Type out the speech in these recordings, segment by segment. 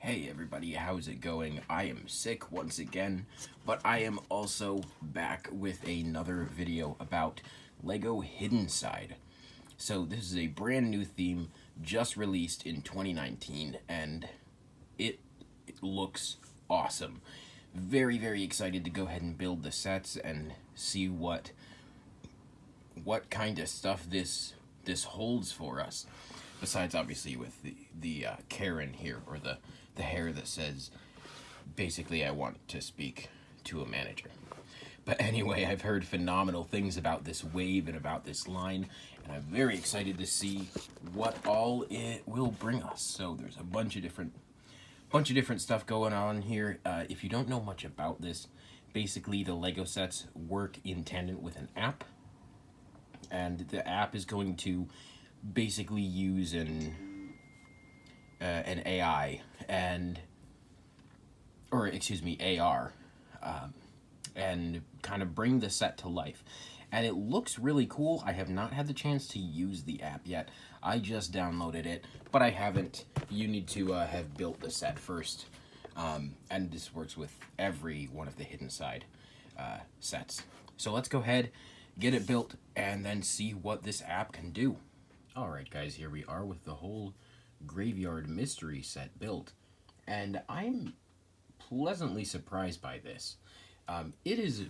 Hey everybody, how's it going? I am sick once again, but I am also back with another video about LEGO Hidden Side. So this is a brand new theme just released in 2019 and it looks awesome. Very excited to go ahead and build the sets and see what kind of stuff this holds for us. Besides, obviously, with the Karen here, or the hair that says, basically, I want to speak to a manager. But anyway, I've heard phenomenal things about this wave and about this line, and I'm very excited to see what all it will bring us. So there's a bunch of different stuff going on here. If you don't know much about this, basically the LEGO sets work in tandem with an app, and the app is going to basically use an AI AR, and kind of bring the set to life. And it looks really cool. I have not had the chance to use the app yet. I just downloaded it, but I haven't. You need to have built the set first, and this works with every one of the Hidden Side sets. So let's go ahead, get it built, and then see what this app can do. Alright guys, here we are with the whole Graveyard Mystery set built, and I'm pleasantly surprised by this. It is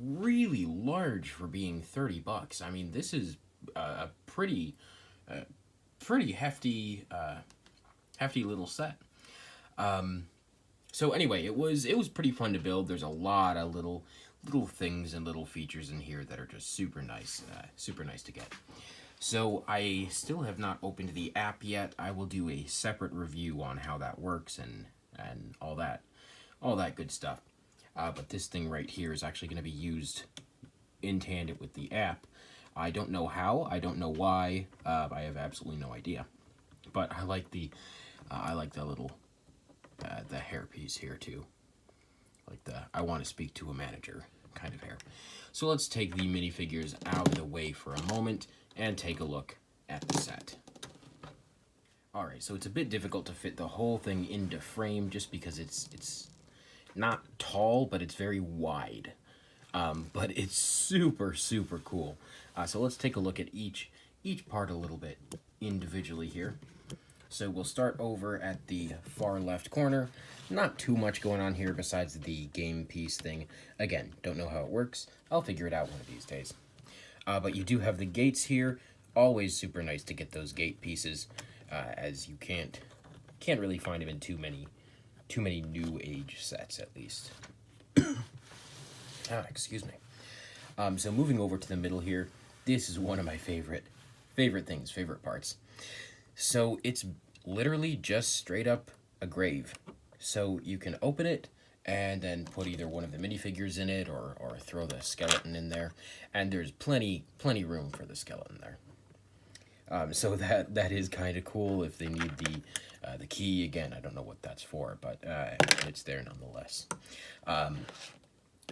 really large for being 30 bucks. I mean, this is a pretty hefty little set. So anyway, it was pretty fun to build. There's a lot of little things and little features in here that are just super nice to get. So I still have not opened the app yet. I will do a separate review on how that works and all that good stuff. But this thing right here is actually going to be used in tandem with the app. I don't know how. I don't know why. I have absolutely no idea. But I like the little the hairpiece here too. Like the I want to speak to a manager kind of hair. So let's take the minifigures out of the way for a moment and take a look at the set. Alright, so it's a bit difficult to fit the whole thing into frame just because it's not tall, but it's very wide. But it's super cool. So let's take a look at each part a little bit individually here. So we'll start over at the far left corner. Not too much going on here besides the game piece thing. Again, don't know how it works. I'll figure it out one of these days. But you do have the gates here. Always super nice to get those gate pieces, as you can't really find them in too many new age sets, at least. Excuse me. So moving over to the middle here, this is one of my favorite parts. So it's literally just straight up a grave. So you can open it and then put either one of the minifigures in it or throw the skeleton in there. And there's plenty room for the skeleton there. So that is kind of cool if they need the key. Again, I don't know what that's for, but it's there nonetheless.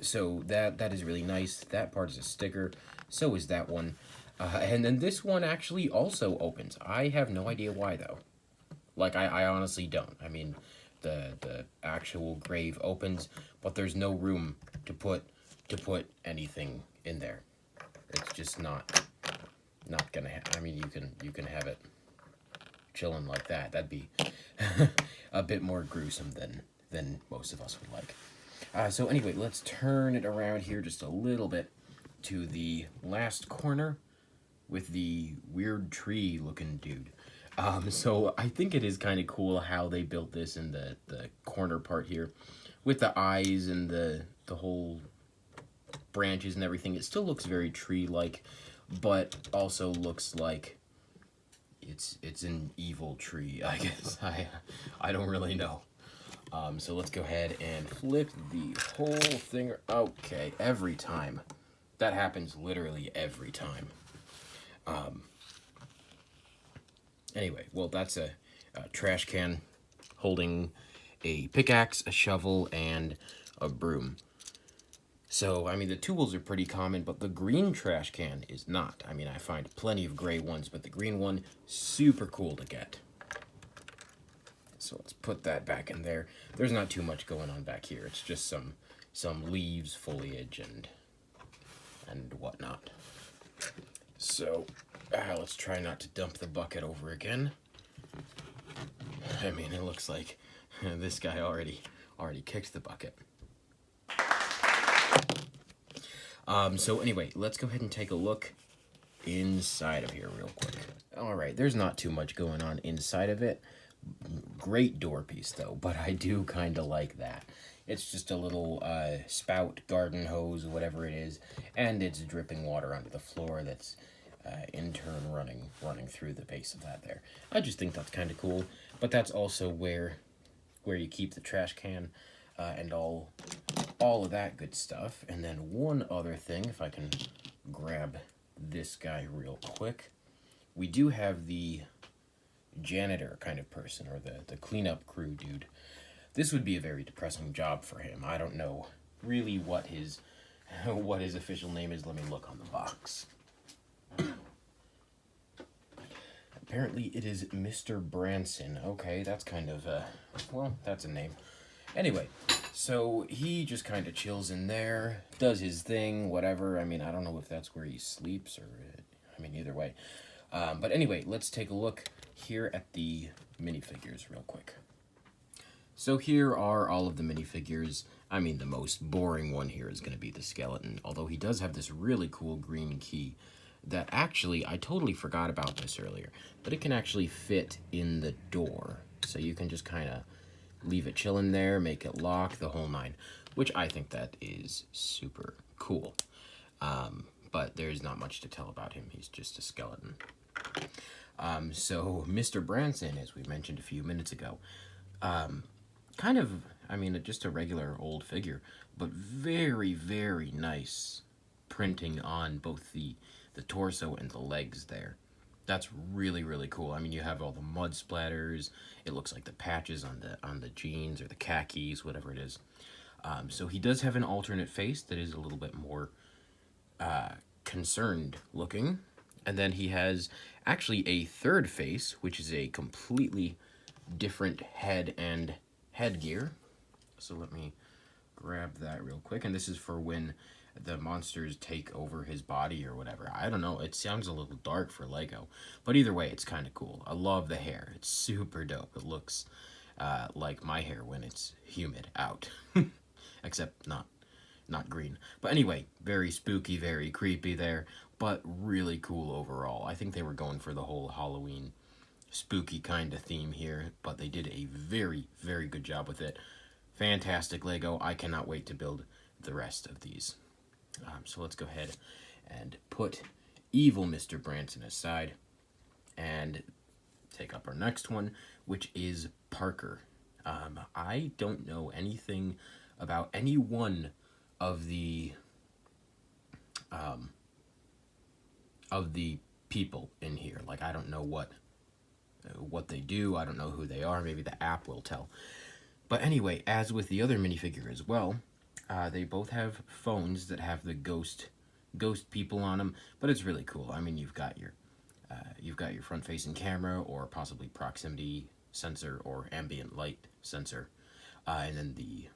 So that is really nice. That part is a sticker. So is that one. And then this one actually also opens. I have no idea why, though. Like, I honestly don't. I mean, the actual grave opens, but there's no room to put anything in there. It's just not gonna I mean, you can have it chilling like that. That'd be a bit more gruesome than most of us would like. So anyway, let's turn it around here just a little bit to the last corner with the weird tree looking dude. So I think it is kind of cool how they built this in the corner part here with the eyes and the whole branches and everything. It still looks very tree-like, but also looks like it's an evil tree, I guess. I don't really know. So let's go ahead and flip the whole thing. Okay, every time. That happens literally every time. Anyway, well, that's a trash can holding a pickaxe, a shovel, and a broom. So, I mean, the tools are pretty common, but the green trash can is not. I mean, I find plenty of gray ones, but the green one, super cool to get. So let's put that back in there. There's not too much going on back here. It's just some leaves, foliage, and whatnot. So let's try not to dump the bucket over again. I mean, it looks like this guy already kicked the bucket. So anyway, let's go ahead and take a look inside of here real quick. All right, there's not too much going on inside of it. Great door piece though, but I do kind of like that. It's just a little spout, garden hose, whatever it is, and it's dripping water onto the floor that's in turn running through the base of that there. I just think that's kind of cool, but that's also where you keep the trash can and all of that good stuff. And then one other thing, if I can grab this guy real quick, we do have the janitor kind of person, or the cleanup crew dude. This would be a very depressing job for him. I don't know really what his official name is. Let me look on the box. Apparently it is Mr. Branson. Okay, that's kind of well, that's a name. Anyway, so he just kind of chills in there, does his thing, whatever. I mean, I don't know if that's where he sleeps, or I mean, either way. But anyway, let's take a look here at the minifigures real quick. So here are all of the minifigures. I mean, the most boring one here is going to be the skeleton, although he does have this really cool green key that actually, I totally forgot about this earlier, but it can actually fit in the door. So you can just kind of leave it chilling there, make it lock, the whole nine, which I think that is super cool. But there's not much to tell about him. He's just a skeleton. So Mr. Branson, as we mentioned a few minutes ago, kind of, I mean, just a regular old figure, but very, very nice printing on both the torso and the legs there. That's really, really cool. I mean, you have all the mud splatters. It looks like the patches on the jeans or the khakis, whatever it is. So he does have an alternate face that is a little bit more concerned looking. And then he has actually a third face, which is a completely different head and headgear. So let me grab that real quick. And this is for when the monsters take over his body or whatever. I don't know. It sounds a little dark for Lego. But either way, it's kind of cool. I love the hair. It's super dope. It looks like my hair when it's humid out. Except not green. But anyway, very spooky, very creepy there. But really cool overall. I think they were going for the whole Halloween spooky kind of theme here. But they did a very, very good job with it. Fantastic Lego. I cannot wait to build the rest of these. So let's go ahead and put evil Mr. Branson aside and take up our next one, which is Parker. I don't know anything about any one of the people in here. Like, I don't know what they do. I don't know who they are. Maybe the app will tell. But anyway, as with the other minifigure as well, they both have phones that have the ghost people on them, but it's really cool. I mean, you've got your front-facing camera, or possibly proximity sensor or ambient light sensor, and then the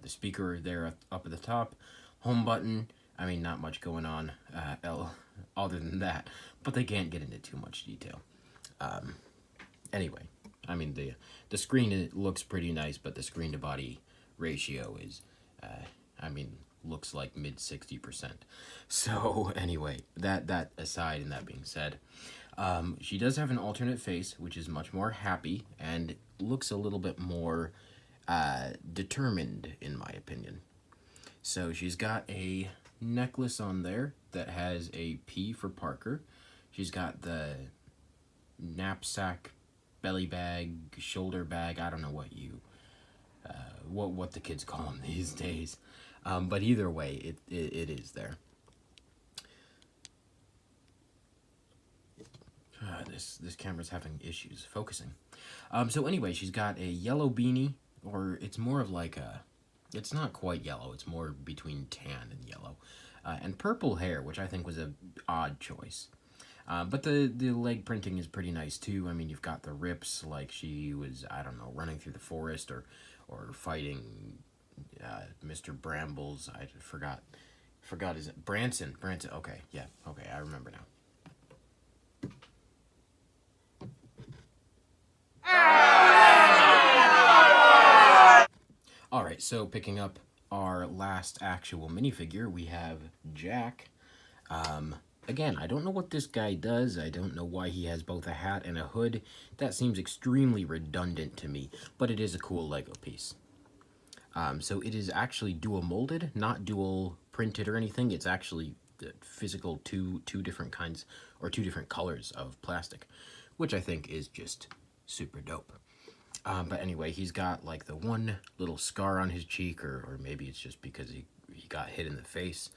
speaker there up at the top, home button. I mean, not much going on other than that, but they can't get into too much detail. Anyway, I mean, the screen, it looks pretty nice, but the screen to body ratio is, I mean, looks like mid 60%. So anyway, that aside, and that being said, she does have an alternate face, which is much more happy and looks a little bit more determined, in my opinion. So she's got a necklace on there that has a P for Parker. She's got the knapsack, belly bag, shoulder bag. I don't know what the kids call them these days. But either way, it is there. This camera's having issues focusing. So anyway, she's got a yellow beanie, or it's more of like it's not quite yellow, it's more between tan and yellow. And purple hair, which I think was an odd choice. But the leg printing is pretty nice too. I mean, you've got the rips like she was, I don't know, running through the forest or fighting Mr. Brambles. I forgot is it Branson? Branson. Okay, yeah. Okay, I remember now. All right, so picking up our last actual minifigure, we have Jack. Again, I don't know what this guy does. I don't know why he has both a hat and a hood. That seems extremely redundant to me, but it is a cool Lego piece. So it is actually dual molded, not dual printed or anything. It's actually the physical two different kinds or two different colors of plastic, which I think is just super dope. But anyway, he's got like the one little scar on his cheek, or maybe it's just because he got hit in the face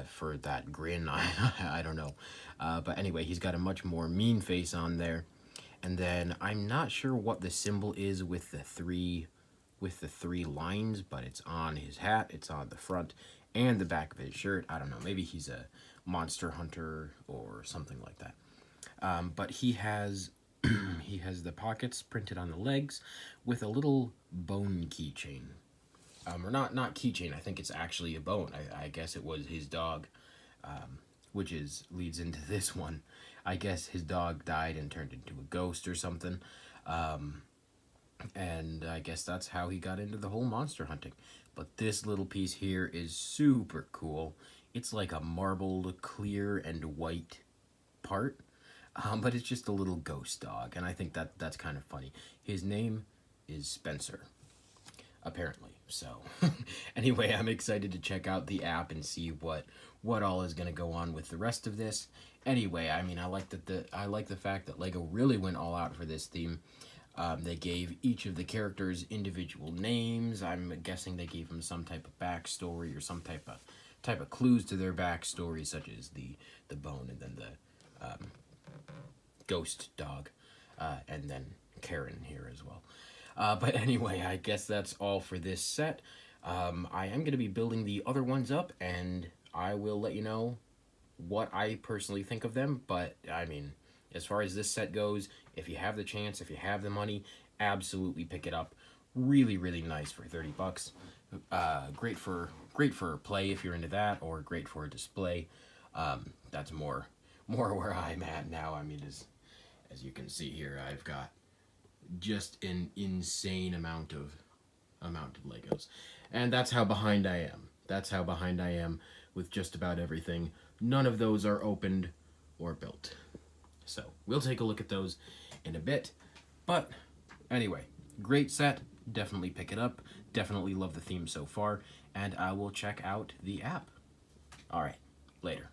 for that grin. I don't know. But anyway, he's got a much more mean face on there. And then I'm not sure what the symbol is with the three lines, but it's on his hat, it's on the front and the back of his shirt. I don't know, maybe he's a monster hunter or something like that. But he has he has the pockets printed on the legs with a little bone keychain. Or not keychain, I think it's actually a bone. I guess it was his dog, which leads into this one. I guess his dog died and turned into a ghost or something. And I guess that's how he got into the whole monster hunting. But this little piece here is super cool. It's like a marbled clear and white part, but it's just a little ghost dog, and I think that's kind of funny. His name is Spencer, apparently. So anyway, I'm excited to check out the app and see what all is going to go on with the rest of this. Anyway, I mean, I like the fact that Lego really went all out for this theme. They gave each of the characters individual names. I'm guessing they gave them some type of backstory or some type of clues to their backstory, such as the bone and then the ghost dog, and then Karen here as well. But anyway, I guess that's all for this set. I am going to be building the other ones up, and I will let you know what I personally think of them. But I mean, as far as this set goes, if you have the chance, if you have the money, absolutely pick it up. Really, really nice for 30 bucks. Great for play if you're into that, or great for a display. That's more where I'm at now. I mean, as you can see here, I've got just an insane amount of Legos, and that's how behind I am. That's how behind I am with just about everything. None of those are opened or built. So we'll take a look at those in a bit. But anyway, great set. Definitely pick it up. Definitely love the theme so far. And I will check out the app. All right, later.